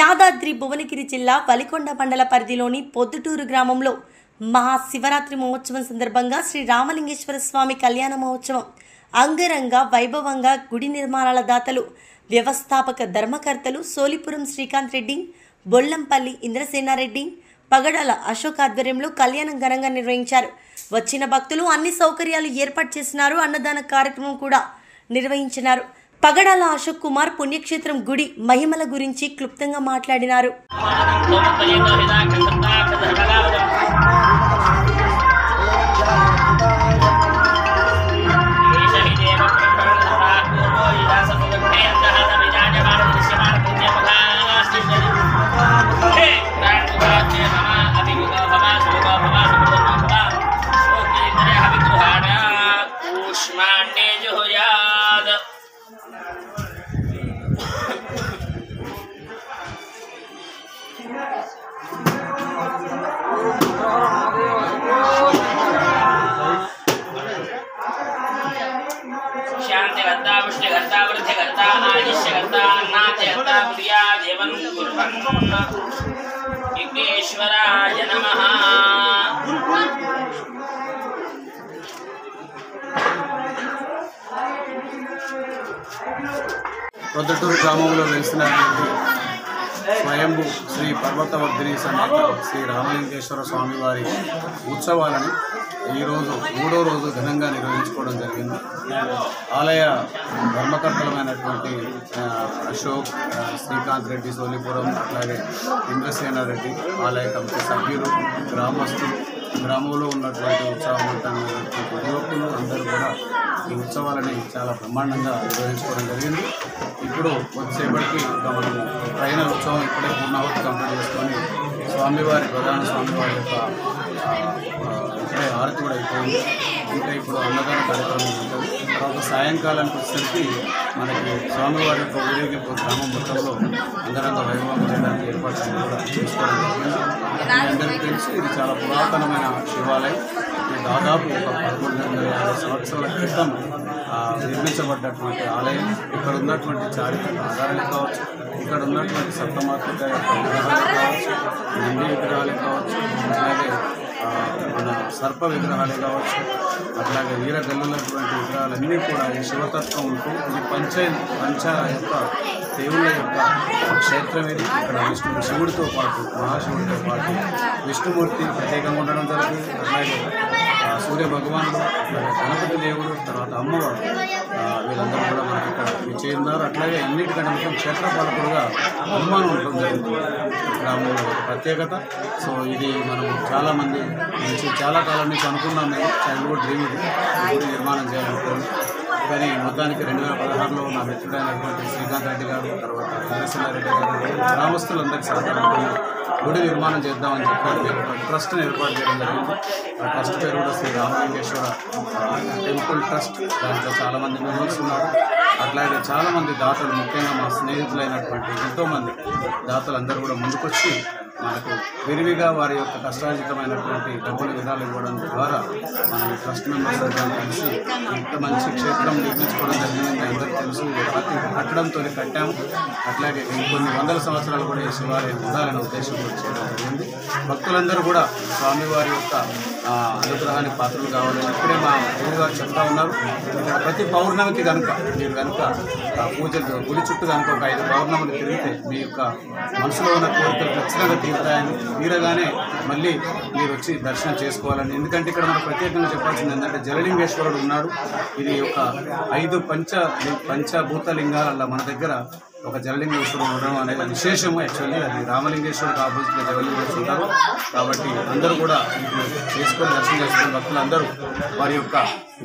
యాదాద్రి భువనగిరి జిల్లా వలికొండ మండల పరిధిలోని పొద్దుటూరు గ్రామంలో మహాశివరాత్రి మహోత్సవం సందర్భంగా శ్రీ రామలింగేశ్వర స్వామి కళ్యాణ మహోత్సవం అంగరంగ వైభవంగా గుడి నిర్మాణాల దాతలు వ్యవస్థాపక ధర్మకర్తలు సోలిపురం శ్రీకాంత్ రెడ్డి, బొల్లంపల్లి ఇంద్రసేనారెడ్డి, పగడాల అశోక్ ఆధ్వర్యంలో కళ్యాణం ఘనంగా నిర్వహించారు. వచ్చిన భక్తులు అన్ని సౌకర్యాలు ఏర్పాటు చేసినారు. అన్నదాన కార్యక్రమం కూడా నిర్వహించినారు. పగడాల అశోక్ కుమార్ పుణ్యక్షేత్రం గుడి మహిమల గురించి క్లుప్తంగా మాట్లాడినారు. शांतिगर्ता पुष्टिगर्ता वृद्धिगर्ता आयुष्यगर्ता अन्नाद्यगर्ता प्रिया देवं कुर्वन् विघ्नेश्वराय नमः. పొద్దుటూరు గ్రామంలో వెలిసినటువంటి స్వయంభూ శ్రీ పర్వతవర్ధిని సమేత శ్రీ రామలింగేశ్వర స్వామి వారి ఉత్సవాలను ఈరోజు 3వ రోజు ఘనంగా నిర్వహించుకోవడం జరిగింది. ఆలయ ధర్మకర్తలమైనటువంటి అశోక్, శ్రీకాంత్ రెడ్డి, సోలిపురం, అట్లాగే ఇంద్రసేనారెడ్డి, ఆలయ కమిటీ సభ్యులు, గ్రామస్తులు, గ్రామంలో ఉన్నటువంటి ఉత్సవవంతమైనటువంటి యువకులు అందరూ కూడా ఈ ఉత్సవాలని చాలా బ్రహ్మాండంగా నిర్వహించుకోవడం జరిగింది. ఇప్పుడు కొద్దిసేపటికి మనము ఫైనల్ ఉత్సవం ఇప్పుడే పూర్ణాహుతి కంప్లీట్ చేసుకొని స్వామివారి ప్రధాన స్వామివారి యొక్క ఇప్పుడే హారతి కూడా అయిపోయింది. ఇంకా ఇప్పుడు అన్నదాన కార్యక్రమం ఉంటుంది. తర్వాత సాయంకాలానికి వచ్చేసరికి మనకి స్వామివారి యొక్క ఊరేగింపు గ్రామం మొత్తంలో అంగరంగ వైభవం చేయడానికి ఏర్పాట్లు కూడా చేసుకోవడం జరిగింది. అందరికీ తెలిసి ఇది చాలా పురాతనమైన శివాలయం. ఇది దాదాపు ఒక 1150 సంవత్సరాల క్రితం నిర్మించబడ్డటువంటి ఆలయం. ఇక్కడ ఉన్నటువంటి చారిత్రక ఆధారాలు కావచ్చు, ఇక్కడ ఉన్నటువంటి సప్తమాతృక యొక్క విగ్రహాలు కావచ్చు, నంది విగ్రహాలు కావచ్చు, అలాగే మన సర్ప విగ్రహాలు కావచ్చు, అట్లాగే వీరగల్లున్నటువంటి విగ్రహాలన్నీ కూడా ఈ శివతత్వం ఉంటూ ఇది పంచ యొక్క దేవుళ్ళ యొక్క క్షేత్రం ఇది. ఇక్కడ శివుడితో పాటు మహాశివుడితో పాటు విష్ణుమూర్తి ప్రత్యేకంగా ఉండడం జరుగుతుంది. అట్లాగే సూర్య భగవానుడు, అట్లాగే గణపతి దేవుడు, తర్వాత అమ్మవారు, వీళ్ళందరూ కూడా మనకి ఇక్కడ విచ్చేయున్నారు. అట్లాగే అన్నిటికంటే ముఖ్యం క్షేత్రపాలకుడుగా హనుమాన్ ఉండడం జరుగుతుంది గ్రామంలో ఒక ప్రత్యేకత. సో ఇది మనం చాలామంది నుంచి చాలా కాలం నుంచి అనుకున్నాం. మేము చైల్డ్హుడ్ డ్రీమ్ ఇది గుడి నిర్మాణం చేయాలనుకోండి. కానీ మొత్తానికి 2016లో నా మిత్రుడైనటువంటి శ్రీకాంత్ రెడ్డి గారు, తర్వాత ఇంద్రసేనారెడ్డి గారు, గ్రామస్తులందరికీ సహకారంతో గుడి నిర్మాణం చేద్దామని చెప్పారు. మేము ఒక ట్రస్ట్ని ఏర్పాటు చేయడం జరిగింది. ఆ ట్రస్ట్ పేరు కూడా శ్రీ రామలింగేశ్వర టెంపుల్ ట్రస్ట్. దాంట్లో చాలామంది మెంబర్స్ ఉన్నారు. అట్లాగే చాలామంది దాతలు, ముఖ్యంగా మా స్నేహితులైనటువంటి ఎంతోమంది దాతలు అందరూ కూడా ముందుకొచ్చి మనకు విరివిగా వారి యొక్క కష్టార్జితమైనటువంటి డబ్బులు విధాలు ఇవ్వడం ద్వారా మన ట్రస్ట్ మెంబర్స్ అందరం కలిసి ఇంత మంచి క్షేత్రం నిర్మించుకోవడం జరిగింది. అందరికీ తెలుసు. కట్టడంతో కట్టాము. అట్లాగే కొన్ని వందల సంవత్సరాలు కూడా ఈ శివాలయం ఉండాలనే ఉద్దేశంతో చేయడం జరిగింది. భక్తులందరూ కూడా స్వామివారి యొక్క అనుగ్రహానికి పాత్రలు కావాలని ఇప్పుడే మా గురువు గారు చెప్తా ఉన్నారు. ఇక్కడ ప్రతి పౌర్ణమికి కనుక మీరు కనుక పూజలు గుడి చుట్టూ కనుక ఒక 5 పౌర్ణములు తిరిగితే మీ యొక్క మనసులో ఉన్న కోరికలు ఖచ్చితంగా తీరుతాయని, తీరగానే మళ్ళీ మీరు వచ్చి దర్శనం చేసుకోవాలని. ఎందుకంటే ఇక్కడ మనకు ప్రత్యేకంగా చెప్పాల్సింది ఏంటంటే జలలింగేశ్వరుడు ఉన్నాడు. ఇది ఒక 5 పంచభూతలింగాల మన దగ్గర ఒక జలలింగేశ్వరుడు ఉండడం అనేది విశేషము. యాక్చువల్లీ అది రామలింగేశ్వరుడు ఆపోజిట్గా జలలింగేశ్వరుడు ఉంటారు. కాబట్టి అందరూ కూడా చేసుకొని దర్శనం చేసుకుని భక్తులందరూ వారి యొక్క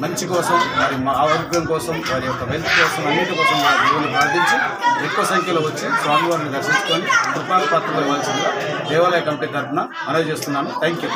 మంచి కోసం, వారి ఆరోగ్యం కోసం, వారి యొక్క వెల్త్ కోసం, అన్నిటి కోసం వారి దేవుని ప్రార్థించి ఎక్కువ సంఖ్యలో వచ్చి స్వామివారిని దర్శించుకొని కృపాపాత్రలు ఇవ్వాల్సిందిగా దేవాలయ కమిటీ తరఫున మనవి చేస్తున్నాను. Thank you.